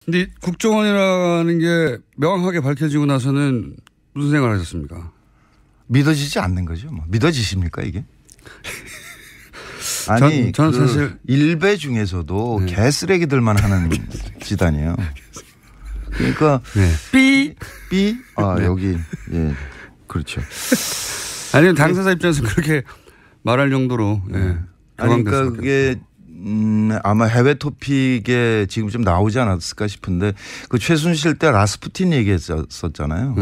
근데 국정원이라는 게 명확하게 밝혀지고 나서는 무슨 생각을 하셨습니까? 믿어지지 않는 거죠. 뭐. 믿어지십니까 이게? 아니 저는 사실 일베 중에서도 개쓰레기들만 하는 집단이에요. 그러니까 삐 여기 예 그렇죠. 아니면 당사자 입장에서 그렇게 말할 정도로 그러니까 그게 아마 해외 토픽에 지금 좀 나오지 않았을까 싶은데 그 최순실 때 라스푸틴 얘기했었잖아요.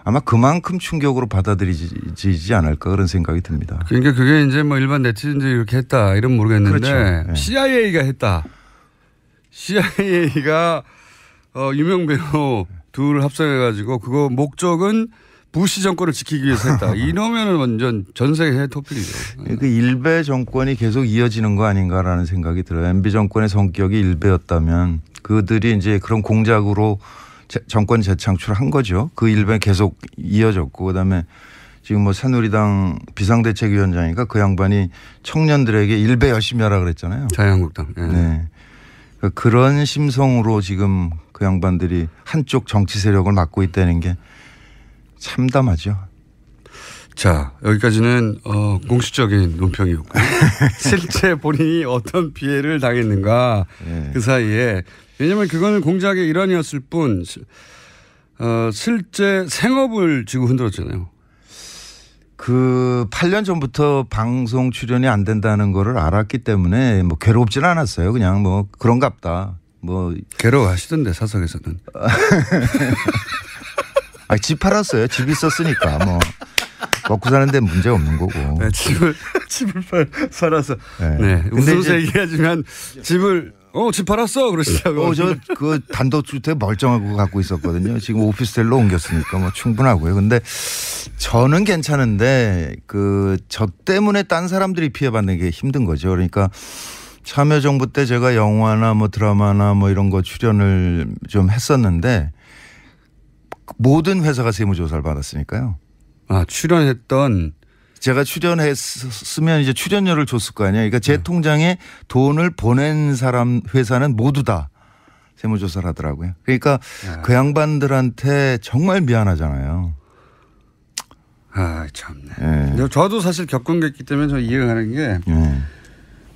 아마 그만큼 충격으로 받아들이지 않을까 그런 생각이 듭니다. 그러니까 그게 이제 뭐 일반 네티즌들이 이렇게 했다 이런 모르겠는데 그렇죠. CIA가 했다. CIA가 유명 배우 둘을 합성해가지고 그거 목적은 부시 정권을 지키기 위해서 했다. 이러면은 완전 전 세계 토픽이죠. 그 일베 정권이 계속 이어지는 거 아닌가라는 생각이 들어요. MB 정권의 성격이 일베였다면 그들이 이제 그런 공작으로 정권 재창출한 거죠. 그 일베 계속 이어졌고 그다음에 지금 뭐 새누리당 비상대책위원장이니까 그 양반이 청년들에게 일베 열심히 하라 그랬잖아요. 자유한국당. 네. 그러니까 그런 심성으로 지금 그 양반들이 한쪽 정치 세력을 맡고 있다는 게 참담하죠. 자, 여기까지는 공식적인 논평이었고 실제 본인이 어떤 피해를 당했는가 그 사이에 왜냐하면 그거는 공작의 일환이었을 뿐 실제 생업을 지고 흔들었잖아요. 그 8년 전부터 방송 출연이 안 된다는 거를 알았기 때문에 뭐 괴롭지는 않았어요. 그냥 뭐 그런갑다. 뭐 괴로워하시던데 사석에서는. 집 팔았어요. 집 있었으니까 뭐 먹고 사는데 문제 없는 거고. 네, 집을 팔아서. 네. 웃으면서 얘기하지만 집을 집 팔았어 그러시다고. 저 그 단독주택 멀쩡하고 갖고 있었거든요. 지금 오피스텔로 옮겼으니까 뭐 충분하고요. 근데 저는 괜찮은데 저 때문에 딴 사람들이 피해받는 게 힘든 거죠. 그러니까 참여정부 때 제가 영화나 뭐 드라마나 뭐 이런 거 출연을 좀 했었는데 모든 회사가 세무조사를 받았으니까요. 출연했던. 제가 출연했으면 이제 출연료를 줬을 거 아니에요. 그러니까 제 통장에 돈을 보낸 사람 회사는 모두 다 세무조사를 하더라고요. 그러니까 그 양반들한테 정말 미안하잖아요. 참네. 저도 사실 겪은 게 있기 때문에 저 이해가 가는 게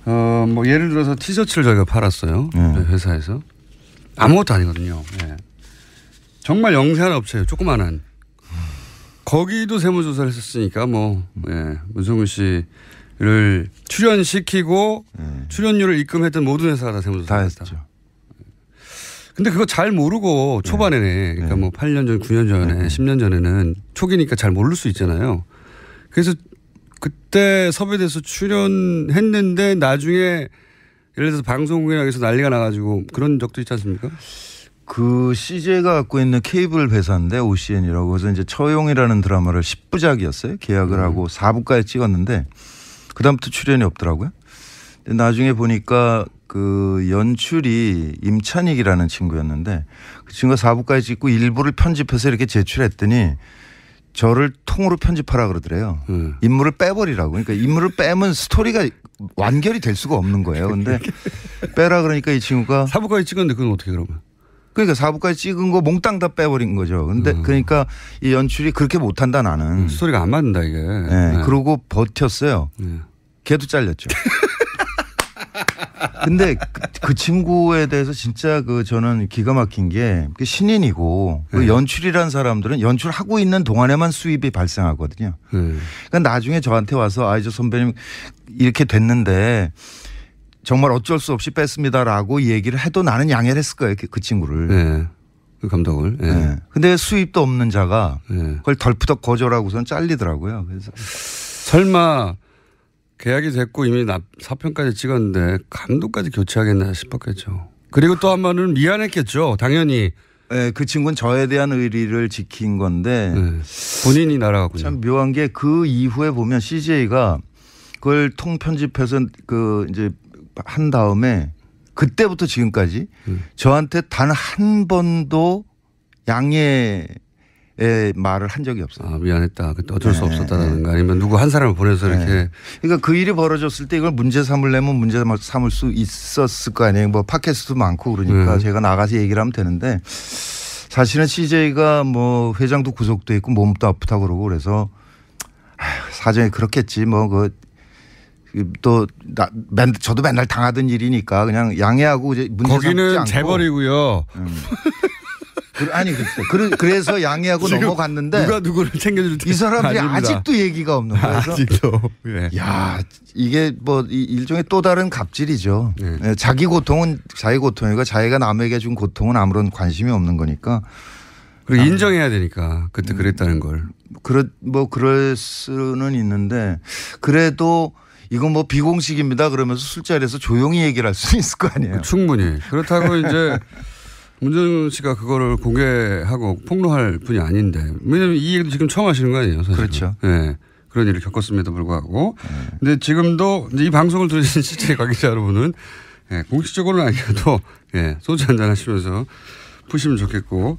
뭐 예를 들어서 티셔츠를 저희가 팔았어요. 회사에서. 아무것도 아니거든요. 정말 영세한 업체예요. 조그만한. 거기도 세무조사를 했었으니까 문성근 씨를 출연시키고 출연료를 입금했던 모든 회사가 다 세무조사를 했다. 근데 그거 잘 모르고 초반에는 그러니까 뭐 8년 전, 9년 전에 10년 전에는 초기니까 잘 모를 수 있잖아요. 그래서 그때 섭외돼서 출연했는데 나중에 예를 들어서 방송국에서 난리가 나가지고 그런 적도 있지 않습니까? 그 CJ가 갖고 있는 케이블 회사인데 OCN이라고 해서 이제 처용이라는 드라마를 10부작이었어요. 계약을 하고 4부까지 찍었는데 그다음부터 출연이 없더라고요. 근데 나중에 보니까 그 연출이 임찬익이라는 친구였는데 그 친구가 4부까지 찍고 일부를 편집해서 이렇게 제출했더니 저를 통으로 편집하라 그러더래요. 인물을 빼버리라고. 그러니까 인물을 빼면 스토리가 완결이 될 수가 없는 거예요. 근데 빼라 그러니까 이 친구가 4부까지 찍었는데 그건 어떻게 그러면? 그러니까 4부까지 찍은 거 몽땅 다 빼버린 거죠. 근데 그러니까 이 연출이 그렇게 못한다 나는. 스토리가 안 맞는다 이게. 그러고 버텼어요. 걔도 잘렸죠. 근데 그 친구에 대해서 진짜 저는 기가 막힌 게 신인이고 그 연출이라는 사람들은 연출하고 있는 동안에만 수입이 발생하거든요. 그러니까 나중에 저한테 와서 저 선배님 이렇게 됐는데 정말 어쩔 수 없이 뺐습니다라고 얘기를 해도 나는 양해를 했을 거예요. 그 친구를. 그 감독을. 근데 수입도 없는 자가 그걸 덜푸덕 거절하고선 잘리더라고요. 그래서 설마 계약이 됐고 이미 사편까지 찍었는데 감독까지 교체하겠나 싶었겠죠. 그리고 또 한 번은 미안했겠죠. 당연히. 그 친구는 저에 대한 의리를 지킨 건데 본인이 날아갔군요. 참 묘한 게 그 이후에 보면 CJ가 그걸 통편집해서 이제 한 다음에 그때부터 지금까지 저한테 단 한 번도 양해의 말을 한 적이 없어요. 아, 미안했다. 그때 어쩔 수 없었다라든가 아니면 누구 한 사람을 보내서 이렇게. 그러니까 그 일이 벌어졌을 때 이걸 문제 삼으려면 문제 삼을 수 있었을 거 아니에요. 뭐 팟캐스트도 많고 그러니까 제가 나가서 얘기를 하면 되는데 사실은 CJ가 뭐 회장도 구속돼 있고 몸도 아프다고 그러고 그래서 사정이 그렇겠지 뭐 또 저도 맨날 당하던 일이니까 그냥 양해하고 이제 문제 삼지 않고. 거기는 재벌이고요. 아니 그래서 양해하고 넘어갔는데 누가 누구를 챙겨줄 이 사람들이 아직도 얘기가 없는 거예요. 아직도. 네. 야 이게 뭐 일종의 또 다른 갑질이죠. 네. 자기 고통은 자기 고통이고 자기가 남에게 준 고통은 아무런 관심이 없는 거니까. 그리고 인정해야 되니까 그때 그랬다는 걸. 그럴 수는 있는데 그래도 이건 뭐 비공식입니다. 그러면서 술자리에서 조용히 얘기를 할 수 있을 거 아니에요. 충분히. 그렇다고 이제 문정은 씨가 그거를 공개하고 폭로할 분이 아닌데 왜냐하면 이 얘기도 지금 처음 하시는 거 아니에요. 사실은. 그렇죠. 네. 그런 일을 겪었음에도 불구하고. 근데 지금도 이제 이 방송을 들으신 실제 관계자 여러분은 공식적으로는 아니어도 소주 한잔 하시면서 푸시면 좋겠고.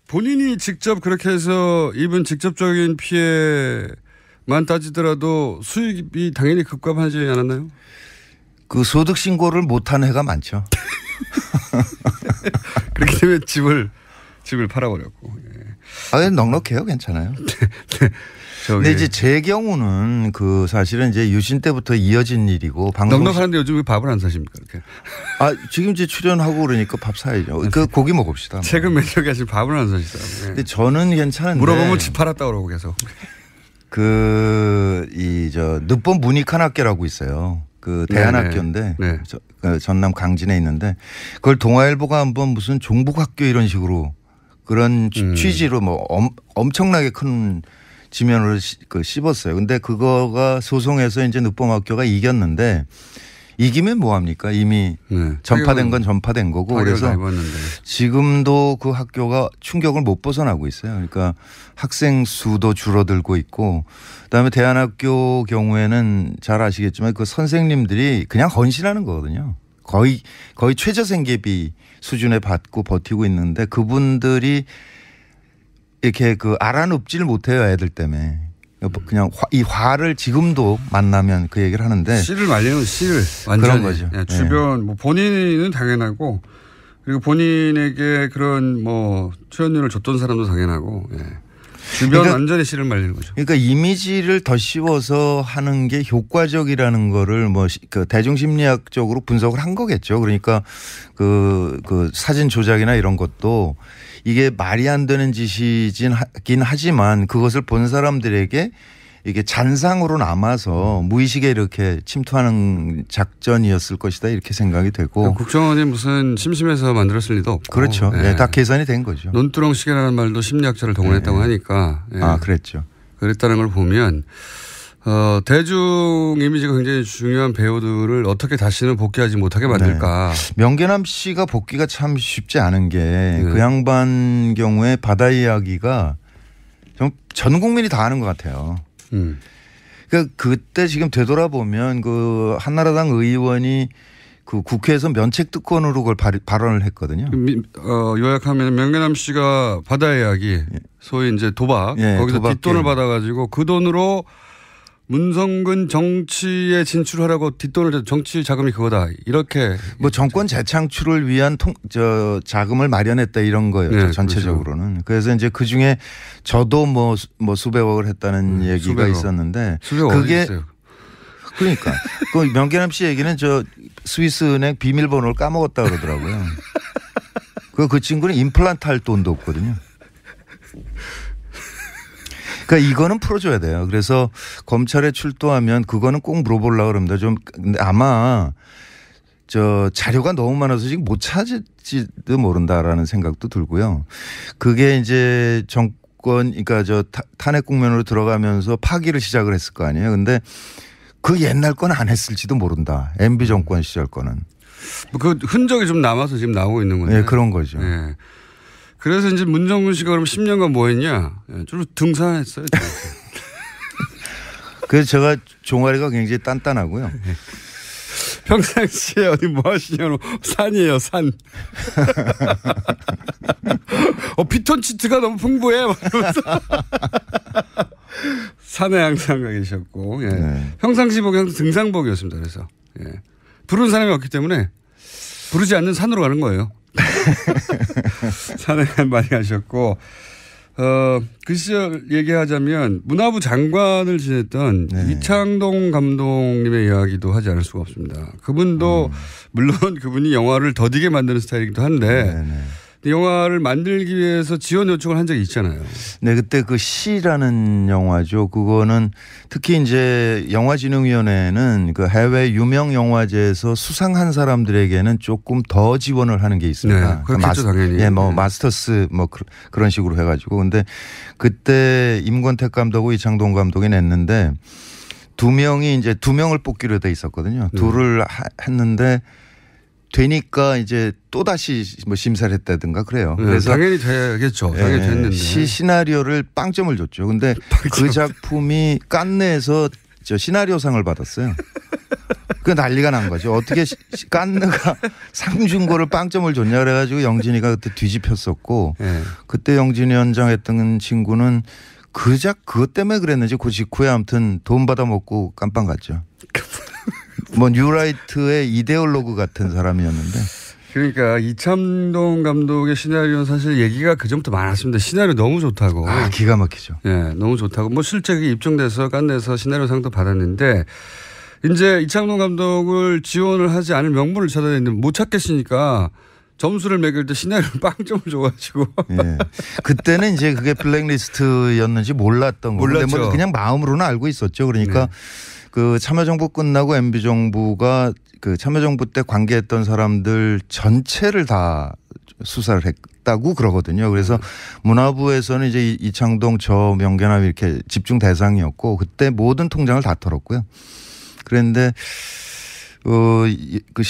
본인이 직접 그렇게 해서 입은 직접적인 피해만 따지더라도 수익이 당연히 급감하지 않았나요? 그 소득 신고를 못한 해가 많죠. 그렇기 때문에 집을 팔아버렸고. 넉넉해요. 괜찮아요. 근데 이제 제 경우는 그 사실은 이제 유신 때부터 이어진 일이고. 넉넉한데 요즘 왜 밥을 안 사십니까? 이렇게. 지금 이제 출연하고 그러니까 밥 사야죠. 그 고기 먹읍시다. 최근 몇 년간 지금 밥을 안 사시더라고요. 근데 저는 괜찮은데. 물어보면 집 팔았다 그러고 계속. 늦봄 문익환학교라고 있어요. 그 대안학교인데 전남 강진에 있는데 그걸 동아일보가 한번 무슨 종북학교 이런 식으로 그런 취지로 뭐 엄청나게 큰 지면으로 씹었어요. 근데 그거가 소송에서 이제 늦봄학교가 이겼는데 이기면 뭐합니까? 이미 전파된 건 전파된 거고 그래서 지금도 그 학교가 충격을 못 벗어나고 있어요. 그러니까 학생 수도 줄어들고 있고 그다음에 대안학교 경우에는 잘 아시겠지만 그 선생님들이 그냥 헌신하는 거거든요. 거의 최저생계비 수준에 받고 버티고 있는데 그분들이 이렇게 알아눕지를 못해요. 애들 때문에. 그냥 이 화를 지금도 만나면 그 얘기를 하는데. 씨를 말리는 씨를 완전히. 그런 거죠. 주변 뭐 본인은 당연하고 그리고 본인에게 그런 뭐 출연료를 줬던 사람도 당연하고 주변 완전히 씨를 말리는 거죠. 그러니까 이미지를 더 씌워서 하는 게 효과적이라는 거를 뭐 그 대중심리학적으로 분석을 한 거겠죠. 그러니까 그 사진 조작이나 이런 것도 이게 말이 안 되는 짓이긴 하지만 그것을 본 사람들에게 이게 잔상으로 남아서 무의식에 이렇게 침투하는 작전이었을 것이다 이렇게 생각이 되고. 국정원이 무슨 심심해서 만들었을 리도 없고. 그렇죠. 다 계산이 된 거죠. 논두렁 시계라는 말도 심리학자를 동원했다고 하니까. 그랬죠. 그랬다는 걸 보면 대중 이미지가 굉장히 중요한 배우들을 어떻게 다시는 복귀하지 못하게 만들까. 명계남 씨가 복귀가 참 쉽지 않은 게 그 양반 경우에 바다 이야기가 전 국민이 다 아는 것 같아요. 그러니까 그때 지금 되돌아보면 그 한나라당 의원이 그 국회에서 면책특권으로 그걸 발언을 했거든요. 요약하면 명계남 씨가 바다 이야기 소위 이제 도박 거기서 도박 뒷돈을 받아가지고 그 돈으로 문성근 정치에 진출하라고 뒷돈을 정치 자금이 그거다 이렇게 뭐 정권 재창출을 위한 자금을 마련했다 이런 거였죠. 전체적으로는. 그렇죠. 그래서 이제 그 중에 저도 뭐 수백억을 했다는 얘기가 있었는데 그게 그러니까 그 명계남 씨 얘기는 스위스 은행 비밀번호를 까먹었다 그러더라고요. 그 친구는 임플란트 할 돈도 없거든요. 그러니까 이거는 풀어줘야 돼요. 그래서 검찰에 출두하면 그거는 꼭 물어보려고 그럽니다. 근데 아마 자료가 너무 많아서 지금 못 찾을지도 모른다라는 생각도 들고요. 그게 이제 그러니까 탄핵 국면으로 들어가면서 파기를 시작을 했을 거 아니에요. 근데 그 옛날 건 안 했을지도 모른다. MB 정권 시절 거는. 그 흔적이 좀 남아서 지금 나오고 있는 건데. 네, 그런 거죠. 네. 그래서 이제 문정근 씨가 그럼 10년간 뭐 했냐? 주로 등산했어요. 그래서 제가 종아리가 굉장히 단단하고요. 평상시에 어디 뭐 하시냐고. 산이에요, 산. 피톤치드가 너무 풍부해. 막 이러면서. 산에 항상 가 계셨고. 예. 네. 평상시복이 항상 등산복이었습니다. 그래서. 예. 부르는 사람이 없기 때문에 부르지 않는 산으로 가는 거예요. 산에 많이 가셨고. 그 시절 얘기하자면 문화부 장관을 지냈던 네. 이창동 감독님의 이야기도 하지 않을 수가 없습니다. 그분도 물론 그분이 영화를 더디게 만드는 스타일이기도 한데 영화를 만들기 위해서 지원 요청을 한 적이 있잖아요. 네, 그때 그 시라는 영화죠. 그거는 특히 이제 영화진흥위원회는 그 해외 유명 영화제에서 수상한 사람들에게는 조금 더 지원을 하는 게 있습니다. 네, 그렇겠죠, 당연히. 예, 뭐 마스터스 뭐 그런 식으로 해가지고. 근데 그때 임권택 감독하고 이창동 감독이 냈는데 두 명을 뽑기로 돼 있었거든요. 둘을 했는데 되니까 이제 또 다시 뭐 심사를 했다든가 그래요. 네, 그래서 당연히 되겠죠. 당연히 됐는데 시나리오를 빵점을 줬죠. 근데 그 작품이 깐느에서 시나리오상을 받았어요. 그 난리가 난 거죠. 어떻게 깐느가 상 준 거를 빵점을 줬냐 그래가지고 영진이가 그때 뒤집혔었고 네. 그때 영진이 연장했던 친구는 그것 때문에 그랬는지 그 직후에 아무튼 돈 받아먹고 깜빵 갔죠. 뭐 뉴라이트의 이데올로그 같은 사람이었는데. 그러니까 이창동 감독의 시나리오는 사실 얘기가 그전부터 많았습니다. 시나리오 너무 좋다고. 기가 막히죠. 네, 너무 좋다고. 뭐 실제 입증돼서 깐내서 시나리오상도 받았는데 이제 이창동 감독을 지원을 하지 않을 명분을 찾아냈는데 못 찾겠으니까 점수를 매길 때 시나리오를 빵점을 줘가지고. 예. 그때는 이제 그게 블랙리스트였는지 몰랐던 거고. 몰랐죠. 뭐 그냥 마음으로는 알고 있었죠. 그러니까 네. 그 참여정부 끝나고 MB정부가 그 참여정부 때 관계했던 사람들 전체를 다 수사를 했다고 그러거든요. 그래서 문화부에서는 이제 이창동 저 명계남 이렇게 집중 대상이었고 그때 모든 통장을 다 털었고요. 그런데 그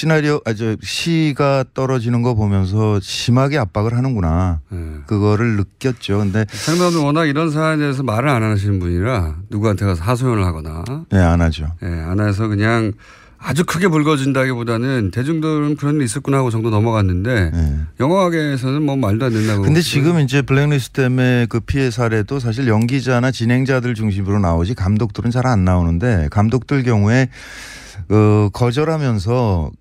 시가 떨어지는 거 보면서 심하게 압박을 하는구나. 그거를 느꼈죠. 근데 장관은 워낙 이런 사안에 대해서 말을 안 하시는 분이라 누구한테 가서 하소연을 하거나. 네, 안 하죠. 네, 안 해서 그냥 아주 크게 불거진다기보다는 대중들은 그런 일 있었구나 하고 정도 넘어갔는데 네. 영화계에서는 뭐 말도 안 된다고. 근데 지금 이제 블랙리스트 때문에 그 피해 사례도 사실 연기자나 진행자들 중심으로 나오지 감독들은 잘 안 나오는데 감독들 경우에 거절하면서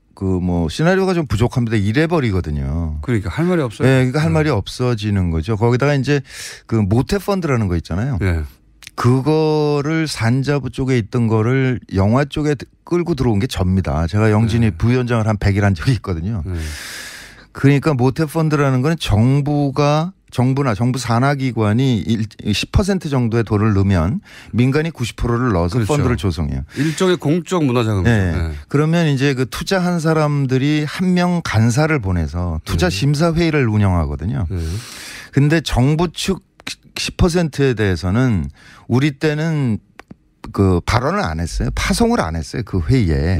뭐 시나리오가 좀 부족합니다. 이래버리거든요. 그러니까 할 말이 없어요. 네, 그러니까 할 말이 없어지는 거죠. 거기다가 이제 그 모태 펀드라는 거 있잖아요. 네. 그거를 산자부 쪽에 있던 거를 영화 쪽에 끌고 들어온 게 접니다. 제가 영진이 네. 부위원장을 한 100일 한 적이 있거든요. 네. 그러니까 모태 펀드라는 거는 정부나 정부 산하기관이 10% 정도의 돈을 넣으면 민간이 90%를 넣어서 그렇죠. 펀드를 조성해요. 일종의 공적 문화자금이죠. 네. 네. 그러면 이제 그 투자한 사람들이 한 명 간사를 보내서 투자 심사회의를 운영하거든요. 근데 정부 측 10%에 대해서는 우리 때는 그 발언을 안 했어요. 파송을 안 했어요. 그 회의에.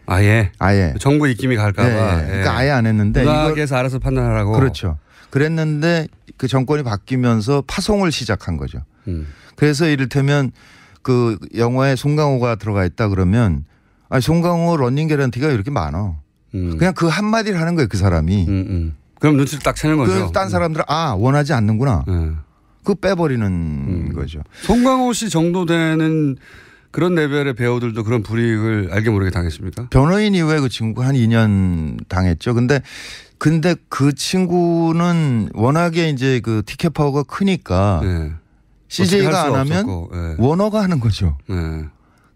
아예. 정부 입김이 갈까 봐. 네. 그러니까 아예 안 했는데. 문학에서 알아서 판단하라고. 그렇죠. 그랬는데 그 정권이 바뀌면서 파송을 시작한 거죠. 그래서 이를테면 그 영화에 송강호가 들어가 있다 그러면 송강호 러닝 개런티가 이렇게 많아. 그냥 그 한마디를 하는 거예요. 그 사람이. 그럼 눈치를 딱 채는 거죠. 딴 사람들은 원하지 않는구나. 그거 빼버리는 거죠. 송강호 씨 정도 되는 그런 레벨의 배우들도 그런 불이익을 알게 모르게 당했습니까? 변호인 이후에 그 친구 한 2년 당했죠. 근데 그 친구는 워낙에 이제 그 티켓 파워가 크니까 네. CJ가 안 하면 네. 워너가 하는 거죠. 네.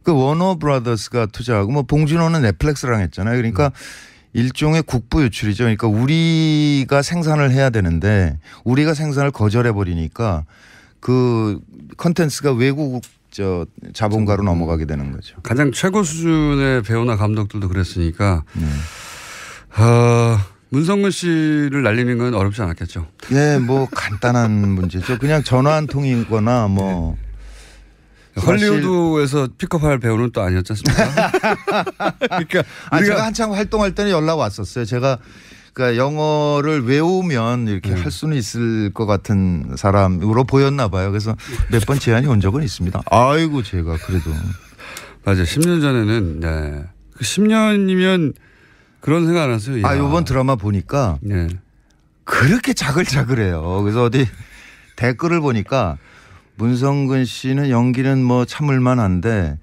그 워너 브라더스가 투자하고 뭐 봉준호는 넷플릭스랑 했잖아요. 그러니까 일종의 국부 유출이죠. 그러니까 우리가 생산을 해야 되는데 우리가 생산을 거절해 버리니까 그 컨텐츠가 외국 자본가로 넘어가게 되는 거죠. 가장 최고 수준의 배우나 감독들도 그랬으니까 문성근 씨를 날리는 건 어렵지 않았겠죠. 네, 뭐 간단한 문제죠. 그냥 전화 한 통이거나 뭐. 네. 헐리우드에서 픽업할 배우는 또 아니었지 않습니까? 그러니까 제가 한창 활동할 때는 연락 왔었어요. 제가 그러니까 영어를 외우면 이렇게 할 수는 있을 것 같은 사람으로 보였나 봐요. 그래서 몇 번 제안이 온 적은 있습니다. 아이고 제가 그래도. 맞아요. 10년 전에는 네. 그 10년이면 그런 생각 안 하세요? 아, 이번 드라마 보니까 네. 그렇게 자글자글해요. 그래서 어디 댓글을 보니까 문성근 씨는 연기는 뭐 참을만 한데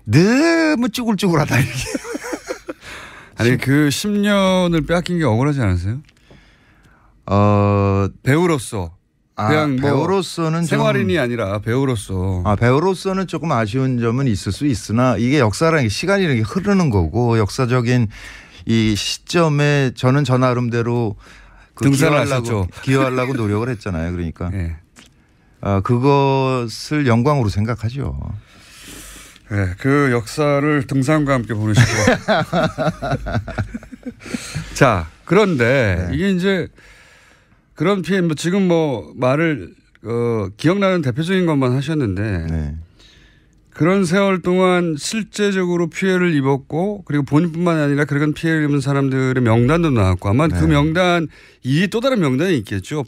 너무 쭈글쭈글하다 이렇게. 아니 그 10년을 빼앗긴 게 억울하지 않으세요? 배우로서. 그냥 배우로서는 생활인이 아니라 배우로서. 배우로서는 조금 아쉬운 점은 있을 수 있으나 이게 역사라는 게 시간이라는 게 흐르는 거고 역사적인 이 시점에 저는 저 나름대로 기여하려고 노력을 했잖아요. 그러니까 네. 그것을 영광으로 생각하죠. 네, 그 역사를 등산과 함께 보내시고. 자, 그런데 이게 이제 그런 피해, 지금 말을, 기억나는 대표적인 것만 하셨는데. 그런 세월 동안 실제적으로 피해를 입었고 그리고 본인뿐만 아니라 그런 피해를 입은 사람들의 명단도 나왔고 아마 그 명단 이 또 다른 명단이 있겠죠.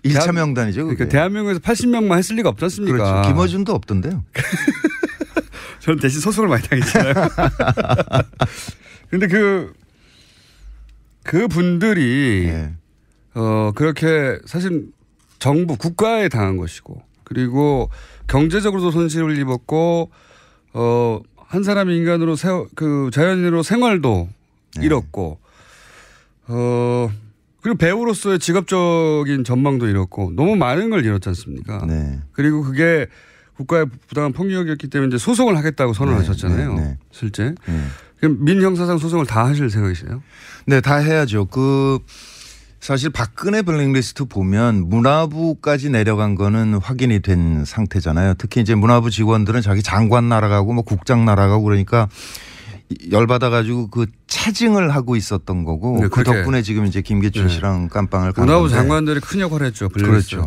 1차 명단이죠. 그러니까 대한민국에서 80명만 했을 리가 없지 않습니까? 그렇죠. 김어준도 없던데요. 저는 대신 소송을 많이 당했잖아요. 그런데 그 분들이 그렇게 사실 정부 국가에 당한 것이고 그리고 경제적으로도 손실을 입었고 한 사람의 인간으로 자연인으로 생활도 잃었고 그리고 배우로서의 직업적인 전망도 잃었고 너무 많은 걸 잃었지 않습니까? 네. 그리고 그게 국가의 부당한 폭력이었기 때문에 이제 소송을 하겠다고 선언하셨잖아요. 실제. 그럼 민형사상 소송을 다 하실 생각이세요? 네, 다 해야죠. 사실 박근혜 블랙리스트 보면 문화부까지 내려간 거는 확인이 된 상태잖아요. 특히 이제 문화부 직원들은 자기 장관 날아가고 국장 날아가고 그러니까 열받아가지고 그 차징을 하고 있었던 거고 네, 그 덕분에 지금 이제 김기춘 씨랑 깜빵을 간 문화부 장관들이 큰 역할을 했죠. 그렇죠.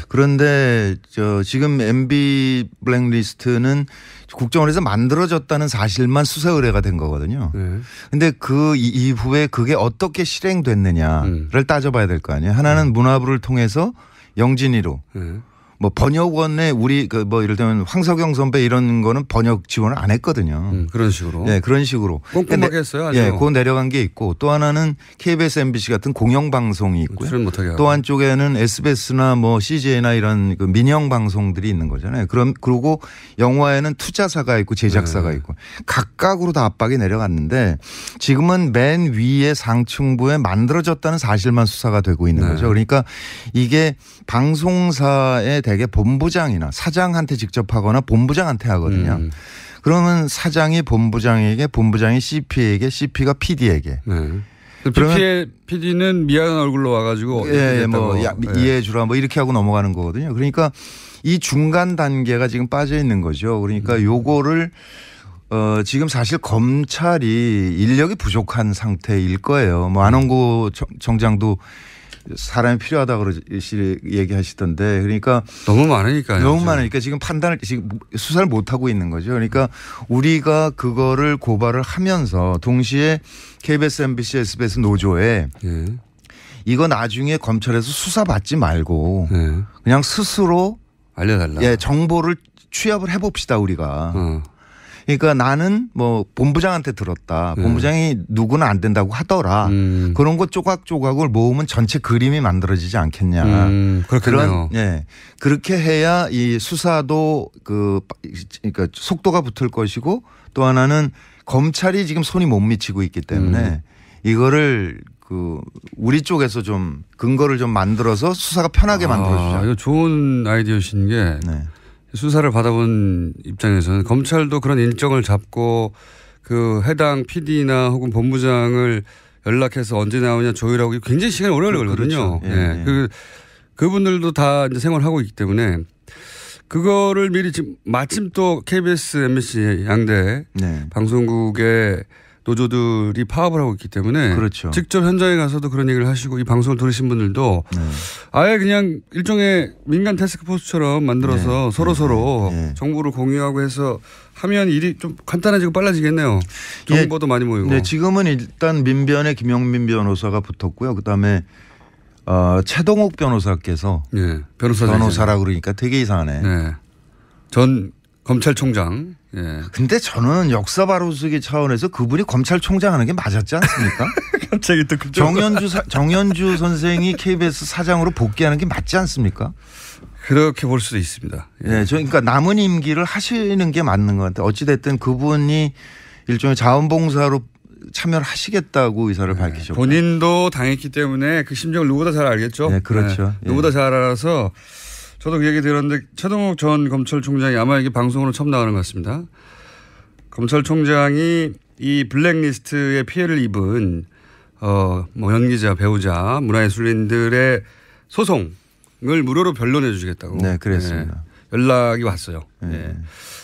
그런데 지금 MB 블랙리스트는 국정원에서 만들어졌다는 사실만 수사 의뢰가 된 거거든요. 그런데 그 이후에 그게 어떻게 실행됐느냐를 따져봐야 될 거 아니에요. 하나는 문화부를 통해서 영진이로 번역원에 우리 예를 들면 황석영 선배 이런 거는 번역 지원을 안 했거든요. 그런 식으로. 네, 그런 식으로. 꼼꼼하게 했어요. 아주. 네, 그거 내려간 게 있고 또 하나는 KBS, MBC 같은 공영방송이 있고요. 출연 못하게 하고. 또 한쪽에는 SBS나 CJ나 이런 민영 방송들이 있는 거잖아요. 그리고 영화에는 투자사가 있고 제작사가 있고 각각으로 다 압박이 내려갔는데 지금은 맨 위에 상층부에 만들어졌다는 사실만 수사가 되고 있는 거죠. 그러니까 이게 방송사의 대개 본부장이나 사장한테 직접 하거나 본부장한테 하거든요. 그러면 사장이 본부장에게, 본부장이 CP에게, CP가 PD에게. PD는 미안한 얼굴로 와가지고 이해해 주라 이렇게 하고 넘어가는 거거든요. 그러니까 이 중간 단계가 지금 빠져 있는 거죠. 그러니까 요거를 지금 사실 검찰이 인력이 부족한 상태일 거예요. 안원구 정장도 사람이 필요하다고 얘기하시던데 그러니까 너무 많으니까 지금 지금 수사를 못 하고 있는 거죠. 그러니까 우리가 그거를 고발을 하면서 동시에 KBS, MBC, SBS 노조에 이거 나중에 검찰에서 수사 받지 말고 그냥 스스로 알려달라. 정보를 취합을 해봅시다 우리가. 그러니까 나는 본부장한테 들었다. 본부장이 누구는 안 된다고 하더라. 그런 거 조각조각을 모으면 전체 그림이 만들어지지 않겠냐. 그렇겠네요. 그렇게 해야 이 수사도 그러니까 속도가 붙을 것이고 또 하나는 검찰이 지금 손이 못 미치고 있기 때문에 이거를 우리 쪽에서 좀 근거를 좀 만들어서 수사가 편하게 만들어주자. 이거 좋은 아이디어신 게 수사를 받아본 입장에서는 검찰도 그런 일정을 잡고 그 해당 PD나 혹은 본부장을 연락해서 언제 나오냐 조율하고 굉장히 시간이 오래 걸리거든요. 그렇죠. 그분들도 다 이제 생활하고 있기 때문에 그거를 미리 지금 마침 또 KBS, MBC 양대 방송국의 노조들이 파업을 하고 있기 때문에 직접 현장에 가서도 그런 얘기를 하시고 이 방송을 들으신 분들도 아예 그냥 일종의 민간 태스크포스처럼 만들어서 서로 정보를 공유하고 해서 하면 일이 좀 간단해지고 빨라지겠네요. 정보도 많이 모이고. 네, 지금은 일단 민변에 김영민 변호사가 붙었고요. 그다음에 최동욱 변호사께서 변호사라고 그러니까 되게 이상하네. 전 검찰총장. 예. 근데 저는 역사 바로쓰기 차원에서 그분이 검찰총장 하는 게 맞았지 않습니까? 갑자기 또 정연주 선생이 KBS 사장으로 복귀하는 게 맞지 않습니까? 그렇게 볼 수도 있습니다. 예. 네, 그러니까 남은 임기를 하시는 게 맞는 것 같아요. 어찌됐든 그분이 일종의 자원봉사로 참여를 하시겠다고 의사를 밝히셨고. 본인도 당했기 때문에 그 심정을 누구보다 잘 알겠죠. 네, 그렇죠. 네, 누구보다 잘 알아서 저도 그 얘기 들었는데 최동욱 전 검찰총장이 아마 이게 방송으로 처음 나가는 것 같습니다. 검찰총장이 이 블랙리스트의 피해를 입은 뭐 연기자, 배우자, 문화예술인들의 소송을 무료로 변론해 주시겠다고. 네, 그랬습니다. 연락이 왔어요. 네.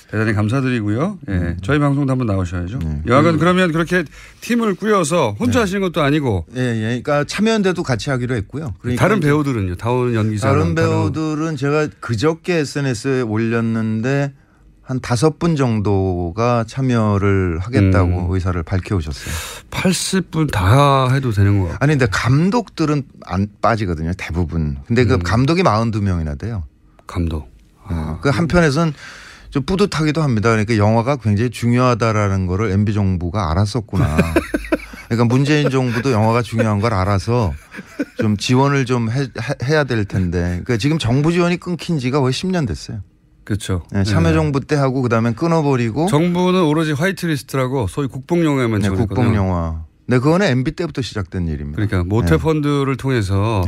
대단히 감사드리고요. 저희 방송도 한번 나오셔야죠. 여하간 그러면 그렇게 팀을 꾸려서 혼자 하시는 것도 아니고. 그러니까 참여연대도 같이 하기로 했고요. 그러니까 다른 배우들은요? 다른 연기자. 다른 배우들은 제가 그저께 SNS에 올렸는데 한 5분 정도가 참여를 하겠다고 의사를 밝혀오셨어요. 80분 다 해도 되는 거예요? 아니, 근데 감독들은 안 빠지거든요. 대부분. 근데 그 감독이 42명이나 돼요. 감독. 그 한편에서는 좀 뿌듯하기도 합니다. 그러니까 영화가 굉장히 중요하다라는 거를 MB 정부가 알았었구나. 그러니까 문재인 정부도 영화가 중요한 걸 알아서 좀 지원을 좀 해야 될 텐데. 그러니까 지금 정부 지원이 끊긴 지가 거의 10년 됐어요. 그렇죠. 네, 참여정부 때 하고 그다음에 끊어버리고. 정부는 오로지 화이트리스트라고 소위 국뽕영화만 지원했거든요. 국뽕영화. 네, 그거는 MB 때부터 시작된 일입니다. 그러니까 모태펀드를 통해서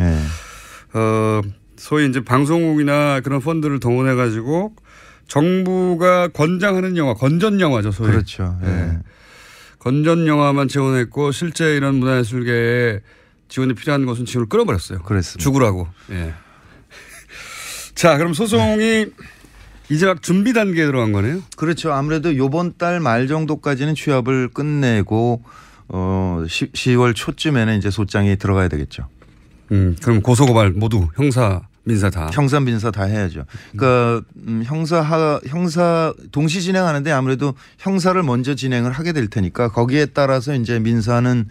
소위 이제 방송국이나 그런 펀드를 동원해 가지고 정부가 권장하는 영화, 건전 영화죠, 소위. 그렇죠. 건전 영화만 지원했고 실제 이런 문화예술계에 지원이 필요한 것은 지원을 끊어버렸어요. 그렇습니다. 죽으라고. 자, 그럼 소송이 이제 막 준비 단계에 들어간 거네요. 그렇죠. 아무래도 이번 달 말 정도까지는 취합을 끝내고 10월 초쯤에는 이제 소장이 들어가야 되겠죠. 그럼 고소고발 모두 형사, 민사 다. 형사, 민사 다 해야죠. 그러니까 형사 동시 진행하는데 아무래도 형사를 먼저 진행을 하게 될 테니까 거기에 따라서 이제 민사는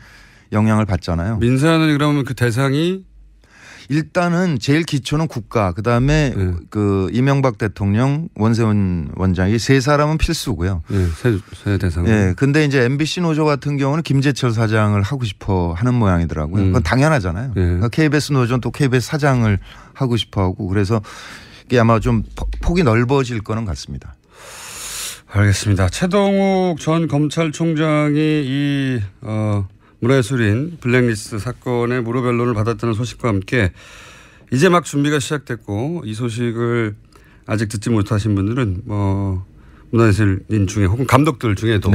영향을 받잖아요. 민사는 그러면 그 대상이 일단은 제일 기초는 국가, 그다음에 그 이명박 대통령, 원세훈 원장이 세 사람은 필수고요. 세 대상. 근데 이제 MBC 노조 같은 경우는 김재철 사장을 하고 싶어 하는 모양이더라고요. 그건 당연하잖아요. 그러니까 KBS 노조는 또 KBS 사장을 하고 싶어 하고 그래서 이게 아마 좀 폭이 넓어질 거는 같습니다. 알겠습니다. 최동욱 전 검찰총장이 이 문화예술인 블랙리스트 사건의 무료 변론을 받았다는 소식과 함께 이제 막 준비가 시작됐고 이 소식을 아직 듣지 못하신 분들은 문화예술인 중에 혹은 감독들 중에도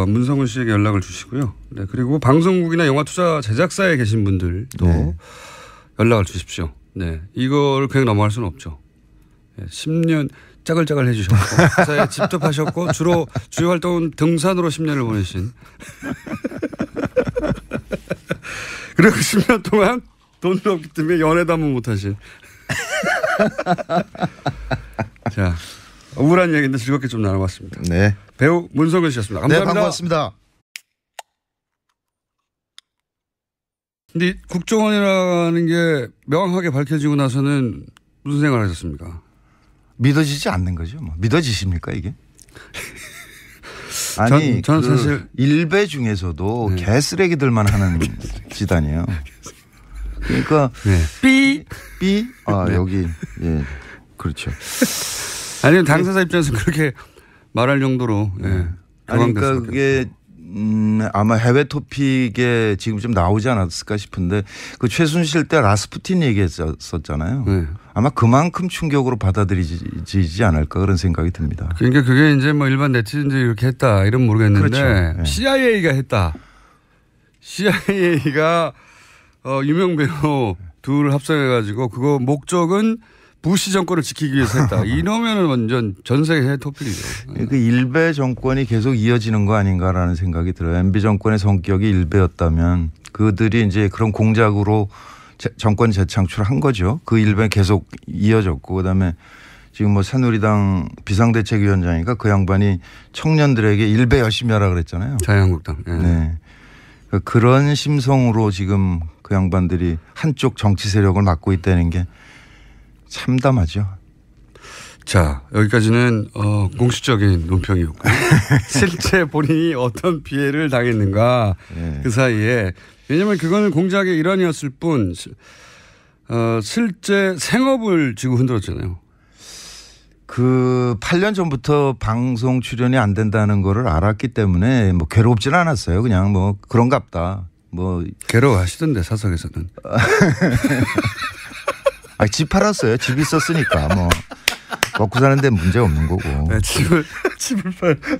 문성훈 씨에게 연락을 주시고요. 네, 그리고 방송국이나 영화 투자 제작사에 계신 분들도 연락을 주십시오. 네, 이걸 그냥 넘어갈 수는 없죠. 10년 짜글짜글 해주셨고 회사에 집도하셨고 주로 주요 활동은 등산으로 10년을 보내신 그리고 10년 동안 돈이 없기 때문에 연애도 한번 못하신 자, 우울한 얘기인데 즐겁게 좀 나눠봤습니다. 네. 배우 문성근 씨였습니다. 감사합니다. 네, 반갑습니다. 근데 국정원이라는 게 명확하게 밝혀지고 나서는 무슨 생각을 하셨습니까? 믿어지지 않는 거죠. 뭐. 믿어지십니까 이게? 아니, 전 사실 일베 중에서도 개쓰레기들만 하는 집단이에요. 그러니까 삐. 여기 그렇죠. 아니면 당사자 입장에서 그렇게 말할 정도로 아니, 그러니까 그게 아마 해외 토픽에 지금 좀 나오지 않았을까 싶은데 그 최순실 때 라스푸틴 얘기했었잖아요. 아마 그만큼 충격으로 받아들이지 않을까 그런 생각이 듭니다. 그러니까 그게 이제 뭐 일반 네티즌들이 이렇게 했다 이런 모르겠는데 그렇죠. CIA가 했다. CIA가 유명 배우 둘을 합성해가지고 그거 목적은 부시 정권을 지키기 위해서 했다. 이러면은 완전 전 세계 토픽이죠. 그 일베 정권이 계속 이어지는 거 아닌가라는 생각이 들어요. MB 정권의 성격이 일베였다면 그들이 이제 그런 공작으로 정권 재창출한 거죠. 그 일베 계속 이어졌고 그다음에 지금 뭐 새누리당 비상대책위원장이니까 그 양반이 청년들에게 일베 열심히 하라 그랬잖아요. 자유한국당. 네. 그런 심성으로 지금 그 양반들이 한쪽 정치 세력을 맡고 있다는 게 참담하죠. 자, 여기까지는 공식적인 논평이었고요. 실제 본인이 어떤 피해를 당했는가 그 사이에 왜냐하면 그거는 공작의 일환이었을 뿐 실제 생업을 쥐고 흔들었잖아요. 그 8년 전부터 방송 출연이 안 된다는 거를 알았기 때문에 뭐 괴롭지는 않았어요. 그냥 뭐 그런갑다. 뭐 괴로워하시던데 사석에서는. 집 팔았어요. 집 있었으니까 뭐 먹고 사는데 문제 없는 거고. 네, 집을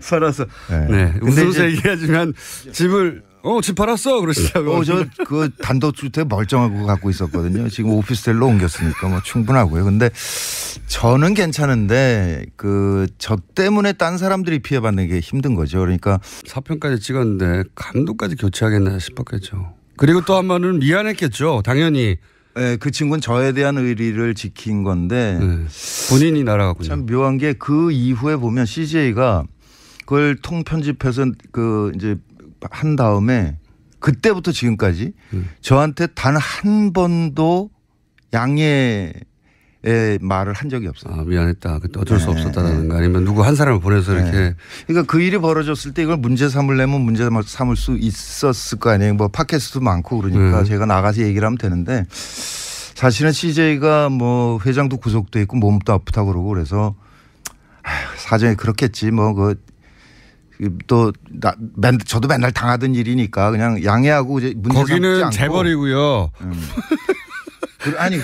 팔아서. 네. 웃으면서 얘기하지만 집을 집 팔았어 그러시다고. 저 그 단독주택 멀쩡하고 갖고 있었거든요. 지금 오피스텔로 옮겼으니까 뭐 충분하고요. 근데 저는 괜찮은데 저 때문에 딴 사람들이 피해받는 게 힘든 거죠. 그러니까 4편까지 찍었는데 감독까지 교체하겠나 싶었겠죠. 그리고 또 한 번은 미안했겠죠. 당연히. 네, 그 친구는 저에 대한 의리를 지킨 건데 본인이 날아갔군요. 참 묘한 게 그 이후에 보면 CJ가 그걸 통편집해서 이제 한 다음에 그때부터 지금까지 저한테 단 한 번도 양해의 말을 한 적이 없어요. 아, 미안했다. 그때 어쩔 수 없었다든가 아니면 누구 한 사람을 보내서 이렇게. 그러니까 그 일이 벌어졌을 때 이걸 문제 삼으려면 문제 삼을 수 있었을 거 아니에요. 뭐 팟캐스트도 많고 그러니까 제가 나가서 얘기를 하면 되는데 사실은 CJ가 뭐 회장도 구속돼 있고 몸도 아프다고 그러고 그래서 사정이 그렇겠지 뭐 또 저도 맨날 당하던 일이니까 그냥 양해하고 이제 문제 삼지 않고. 거기는 재벌이고요. 아니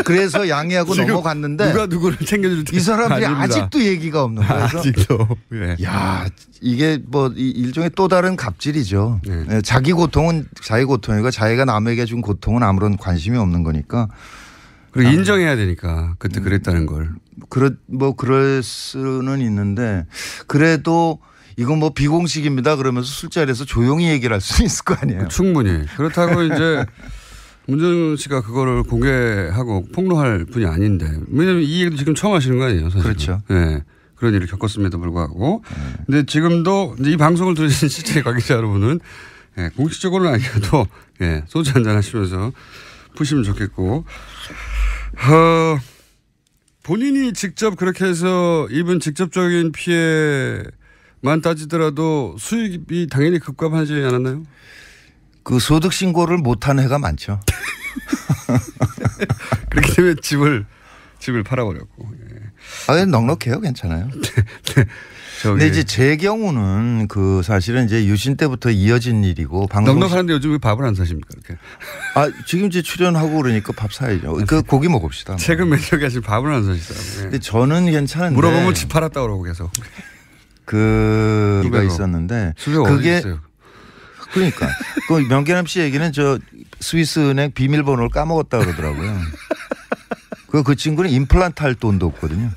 그래서 양해하고 넘어갔는데 누가 누구를 챙겨줄 이 사람들이 아직도 얘기가 없는 거예요. 아직도. 네. 야 이게 뭐 일종의 또 다른 갑질이죠. 네. 자기 고통은 자기 고통이고 자기가 남에게 준 고통은 아무런 관심이 없는 거니까. 그리고 인정해야 되니까 그때 그랬다는 걸. 그럴 수는 있는데 그래도 이건 뭐 비공식입니다 그러면서 술자리에서 조용히 얘기를 할 수 있을 거 아니에요. 충분히. 그렇다고 이제 문정은 씨가 그거를 공개하고 폭로할 분이 아닌데 왜냐하면 이 얘기도 지금 처음 하시는 거 아니에요. 사실은. 그렇죠. 네. 그런 일을 겪었음에도 불구하고. 근데 지금도 이제 이 방송을 들으신 실제 관계자 여러분은 공식적으로는 아니어도 소주 한잔 하시면서 푸시면 좋겠고. 본인이 직접 그렇게 해서 입은 직접적인 피해만 따지더라도 수익이 당연히 급감하지 않았나요? 그 소득 신고를 못한 해가 많죠. 그렇기 때문에 집을 팔아버렸고. 넉넉해요. 괜찮아요. 근데 이제 제 경우는 사실은 이제 유신 때부터 이어진 일이고 넉넉한데 요즘 왜 밥을 안 사십니까? 이렇게. 지금 이제 출연하고 그러니까 밥 사야죠. 고기 먹읍시다. 최근 몇 년간 지금 밥을 안 사시더라고요. 근데 저는 괜찮은데. 물어보면 집 팔았다 그러고 계속. 그가 있었는데. 그게 있어요? 그러니까 그 명계남 씨 얘기는 저 스위스 은행 비밀번호를 까먹었다 그러더라고요. 그 친구는 임플란트 할 돈도 없거든요.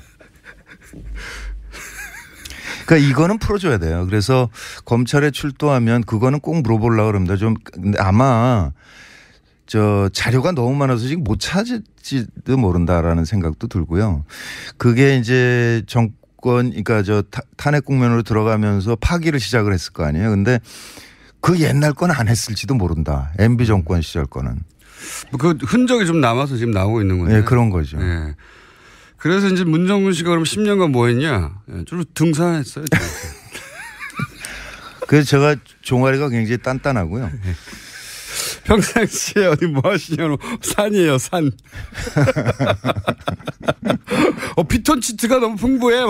그러니까 이거는 풀어줘야 돼요. 그래서 검찰에 출두하면 그거는 꼭 물어보려고 그럽니다. 근데 아마 자료가 너무 많아서 지금 못 찾을지도 모른다라는 생각도 들고요. 그게 이제 그러니까 탄핵 국면으로 들어가면서 파기를 시작을 했을 거 아니에요. 근데 그 옛날 건 안 했을지도 모른다. MB 정권 시절 거는. 그 흔적이 좀 남아서 지금 나오고 있는 건데. 네, 그런 거죠. 네. 그래서 이제 문정근 씨가 그럼 10년간 뭐 했냐? 주로 등산했어요. 그래서 제가 종아리가 굉장히 단단하고요. 네. 평상시에 어디 뭐 하시냐고 산이에요, 산. 피톤치드가 너무 풍부해.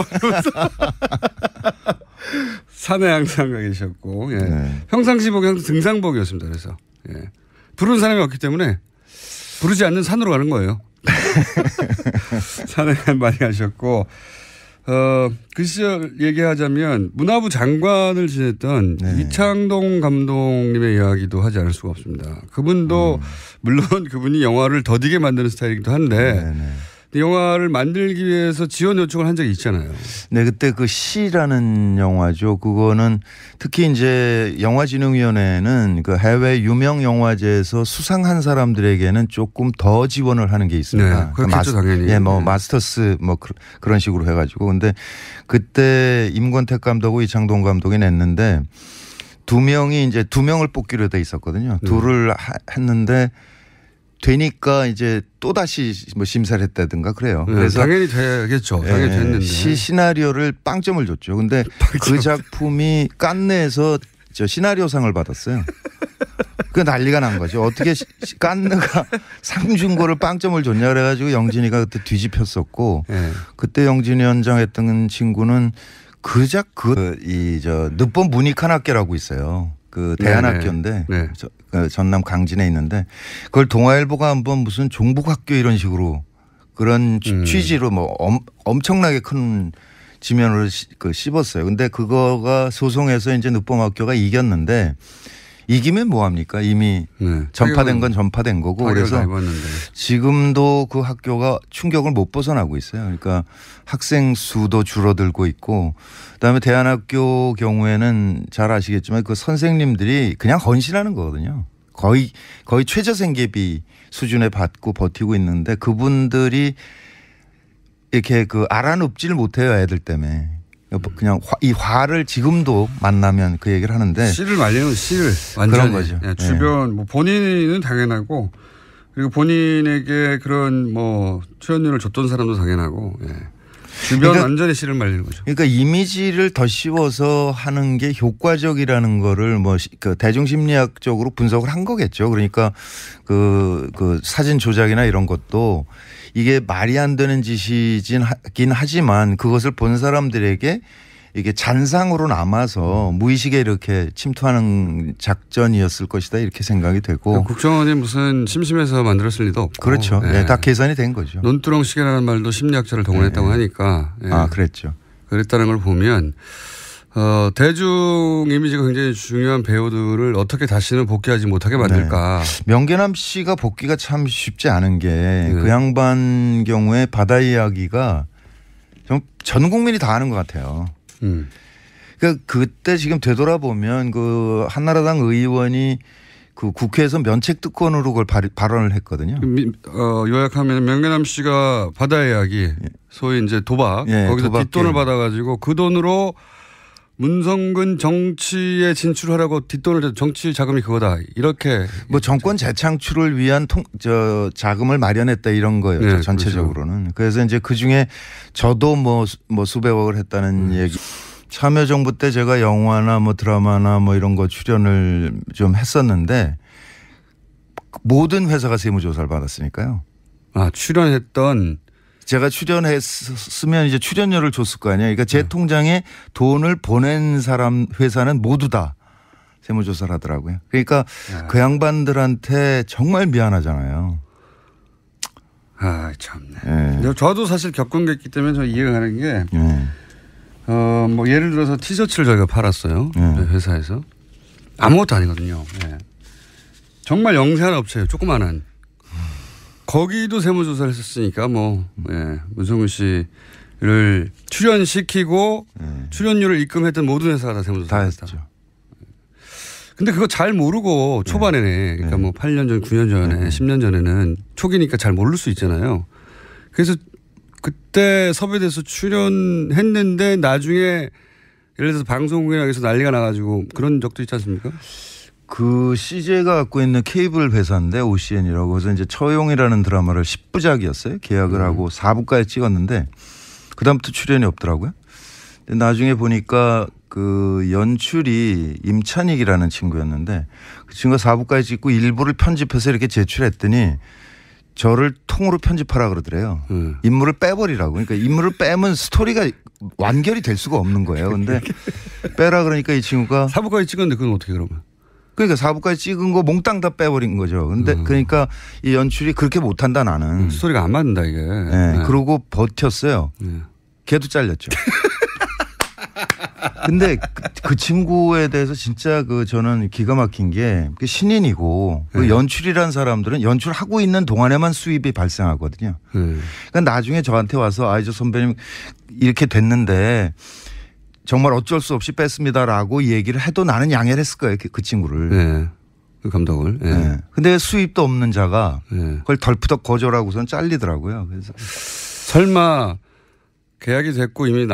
산에 항상 가 계셨고. 평상시복이 항상 등산복이었습니다. 그래서. 부르는 사람이 없기 때문에 부르지 않는 산으로 가는 거예요. 산에 많이 가셨고. 그 시절 얘기하자면 문화부 장관을 지냈던 이창동 감독님의 이야기도 하지 않을 수가 없습니다. 그분도 물론 그분이 영화를 더디게 만드는 스타일이기도 한데 영화를 만들기 위해서 지원 요청을 한 적이 있잖아요. 네, 그때 그 시라는 영화죠. 그거는 특히 이제 영화진흥위원회는 그 해외 유명 영화제에서 수상한 사람들에게는 조금 더 지원을 하는 게 있습니다. 네, 그렇겠죠, 당연히. 마스터스 그런 식으로 해가지고. 근데 그때 임권택 감독하고 이창동 감독이 냈는데 두 명을 뽑기로 돼 있었거든요. 둘을 했는데 되니까 이제 또 다시 뭐 심사를 했다든가 그래요. 네, 그래서 당연히 되겠죠. 당연히 됐는데 시나리오를 빵점을 줬죠. 근데 그 작품이 깐느에서 시나리오상을 받았어요. 그 난리가 난 거죠. 어떻게 깐느가 상 준 거를 빵점을 줬냐 그래가지고 영진이가 그때 뒤집혔었고 네. 그때 영진이 연장했던 친구는 늦봄 문익한학교라고 있어요. 그 대안학교인데 네. 전남 강진에 있는데 그걸 동아일보가 한번 무슨 종북학교 이런 식으로 그런 취지로 뭐 엄청나게 큰 지면으로 씹었어요. 근데 그거가 소송에서 이제 늦봄학교가 이겼는데 이기면 뭐합니까? 이미 전파된 건 전파된 거고 그래서 지금도 그 학교가 충격을 못 벗어나고 있어요. 그러니까 학생 수도 줄어들고 있고 그다음에 대안학교 경우에는 잘 아시겠지만 그 선생님들이 그냥 헌신하는 거거든요. 거의 최저생계비 수준에 받고 버티고 있는데 그분들이 이렇게 알아눕지를 못해요. 애들 때문에. 그냥 이 화를 지금도 만나면 그 얘기를 하는데 씨를 말리는 씨를 완전히 그런 거죠. 예, 주변 뭐 본인은 당연하고 그리고 본인에게 그런 뭐 출연료를 줬던 사람도 당연하고 주변 그러니까, 완전히 씨를 말리는 거죠. 그러니까 이미지를 더 씌워서 하는 게 효과적이라는 거를 뭐 그 대중심리학적으로 분석을 한 거겠죠. 그러니까 그 사진 조작이나 이런 것도 이게 말이 안 되는 짓이긴 하지만 그것을 본 사람들에게 이게 잔상으로 남아서 무의식에 이렇게 침투하는 작전이었을 것이다 이렇게 생각이 되고. 국정원이 무슨 심심해서 만들었을 리도 없고. 그렇죠. 다 계산이 된 거죠. 논두렁식이라는 말도 심리학자를 동원했다고 하니까. 그랬죠. 그랬다는 걸 보면 대중 이미지가 굉장히 중요한 배우들을 어떻게 다시는 복귀하지 못하게 만들까. 명계남 씨가 복귀가 참 쉽지 않은 게 그 양반 경우에 바다 이야기가 좀 전 국민이 다 아는 것 같아요. 그러니까 그때 지금 되돌아보면 그 한나라당 의원이 그 국회에서 면책특권으로 그걸 발언을 했거든요. 요약하면 명계남 씨가 바다 이야기 소위 이제 도박 거기서 뒷돈을 받아가지고 그 돈으로 문성근 정치에 진출하라고 뒷돈을 정치 자금이 그거다 이렇게 뭐 정권 재창출을 위한 자금을 마련했다 이런 거였죠. 전체적으로는. 그래서 이제 그 중에 저도 뭐 수백억을 했다는 얘기. 참여정부 때 제가 영화나 뭐 드라마나 뭐 이런 거 출연을 좀 했었는데 모든 회사가 세무조사를 받았으니까요. 출연했던 제가 출연했으면 이제 출연료를 줬을 거 아니에요. 그러니까 제 통장에 돈을 보낸 사람 회사는 모두 다 세무조사를 하더라고요. 그러니까 그 양반들한테 정말 미안하잖아요. 참네. 저도 사실 겪은 게 있기 때문에 저 이해가 가는 게 뭐 예를 들어서 티셔츠를 저희가 팔았어요. 회사에서. 아무것도 아니거든요. 정말 영세한 업체예요. 조그마한. 거기도 세무조사를 했었으니까 문성근 씨를 출연시키고 출연료를 입금했던 모든 회사가 다 세무조사를 했다. 근데 그거 잘 모르고 초반에는 그러니까 뭐 8년 전, 9년 전에, 10년 전에는 초기니까 잘 모를 수 있잖아요. 그래서 그때 섭외돼서 출연했는데 나중에 예를 들어서 방송국에서 난리가 나가지고 그런 적도 있지 않습니까? 그 CJ가 갖고 있는 케이블 회사인데 OCN이라고 그래서 이제 처용이라는 드라마를 10부작이었어요. 계약을 하고 4부까지 찍었는데 그다음부터 출연이 없더라고요. 근데 나중에 보니까 그 연출이 임찬익이라는 친구였는데 그 친구가 4부까지 찍고 일부를 편집해서 이렇게 제출했더니 저를 통으로 편집하라 그러더래요. 인물을 빼버리라고. 그러니까 인물을 빼면 스토리가 완결이 될 수가 없는 거예요. 근데 빼라 그러니까 이 친구가 4부까지 찍었는데 그건 어떻게 그러면? 그러니까 4부까지 찍은 거 몽땅 다 빼버린 거죠. 근데 그러니까 이 연출이 그렇게 못한다 나는. 스토리가 안 맞는다 이게. 그러고 버텼어요. 걔도 잘렸죠. 근데 그 친구에 대해서 진짜 저는 기가 막힌 게 신인이고 그 연출이라는 사람들은 연출하고 있는 동안에만 수입이 발생하거든요. 그러니까 나중에 저한테 와서 저 선배님 이렇게 됐는데 정말 어쩔 수 없이 뺐습니다라고 얘기를 해도 나는 양해를 했을 거예요. 그 친구를. 그 감독을. 근데 수입도 없는 자가 그걸 덜프덕 거절하고선 잘리더라고요. 그래서 설마 계약이 됐고 이미